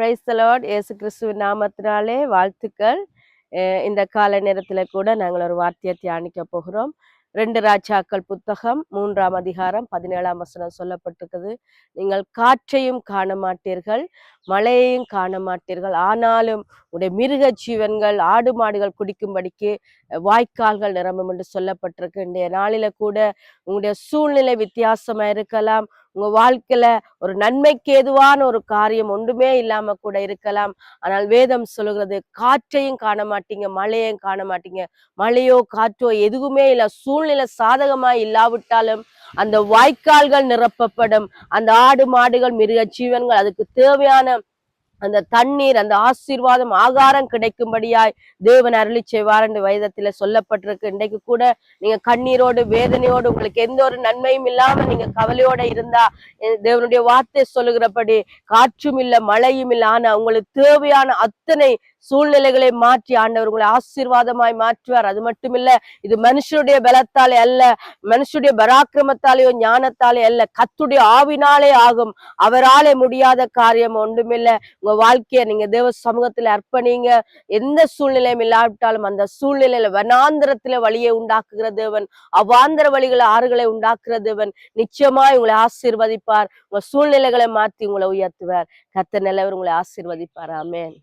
Praise the Lord. இயேசு கிறிஸ்துவின் நாமத்தினாலே வாழ்த்துக்கள். இந்த கால நேரத்துல கூட நாங்கள் ஒரு வார்த்தையை தியானிக்க போகிறோம். 2 ராஜாக்கள் புத்தகம் 3ஆம் அதிகாரம் 17ஆம் வசனம் சொல்லப்பட்டிருக்குது. நீங்கள் காற்றையும் காண மாட்டீர்கள், மழையையும் காண மாட்டீர்கள், ஆனாலும் உடைய மிருக ஜீவன்கள் ஆடு மாடுகள் குடிக்கும்படிக்கு வாய்க்கால்கள் நிரம்பும் என்று சொல்லப்பட்டிருக்கு. இன்றைய நாளில கூட உங்களுடைய சூழ்நிலை வித்தியாசமா இருக்கலாம். உங்க வாழ்க்கையில ஒரு நன்மைக்கு ஏதுவான ஒரு காரியம் ஒன்றுமே இல்லாம கூட இருக்கலாம். ஆனால் வேதம் சொல்லுகிறது, காற்றையும் காண மாட்டீங்க, மழையையும் காண மாட்டீங்க. மழையோ காற்றோ எதுவுமே இல்லை, சூழ்நிலை சாதகமா இல்லாவிட்டாலும் அந்த வாய்க்கால்கள் நிரப்பப்படும். அந்த ஆடு மாடுகள் மிருக ஜீவன்கள் அதுக்கு தேவையான அந்த தண்ணீர், அந்த ஆசீர்வாதம், ஆகாரம் கிடைக்கும்படியாய் தேவன் அருளி செய்வார் என்று வேதத்துல சொல்லப்பட்டிருக்கு. இன்றைக்கு கூட நீங்க கண்ணீரோடு வேதனையோடு உங்களுக்கு எந்த ஒரு நன்மையும் இல்லாம நீங்க கவலையோட இருந்தா தேவனுடைய வார்த்தை சொல்லுகிறபடி காற்றும் இல்லை மழையும் இல்லை, ஆனா உங்களுக்கு தேவையான அத்தனை சூழ்நிலைகளை மாற்றி ஆண்டவர் உங்களை ஆசீர்வாதமாய் மாற்றுவார். அது மட்டும் இல்ல, இது மனுஷனுடைய பலத்தாலே அல்ல, மனுஷனுடைய பராக்கிரமத்தாலேயோ ஞானத்தாலே அல்ல, கர்த்தருடைய ஆவினாலே ஆகும். அவராலே முடியாத காரியம் ஒன்றுமில்லை. உங்க வாழ்க்கைய நீங்க தேவ சமூகத்துல அர்ப்பணிங்க. எந்த சூழ்நிலையும் இல்லாவிட்டாலும் அந்த சூழ்நிலையில வனாந்திரத்துல வழியை உண்டாக்குகிற தேவன், அவாந்திர வழிகளை ஆறுகளை உண்டாக்குற தேவன் நிச்சயமாய் உங்களை ஆசீர்வதிப்பார். உங்க சூழ்நிலைகளை மாற்றி உங்களை உயர்த்துவார். கர்த்தர் நல்லவர், உங்களை ஆசீர்வதிப்பார். ஆமென்.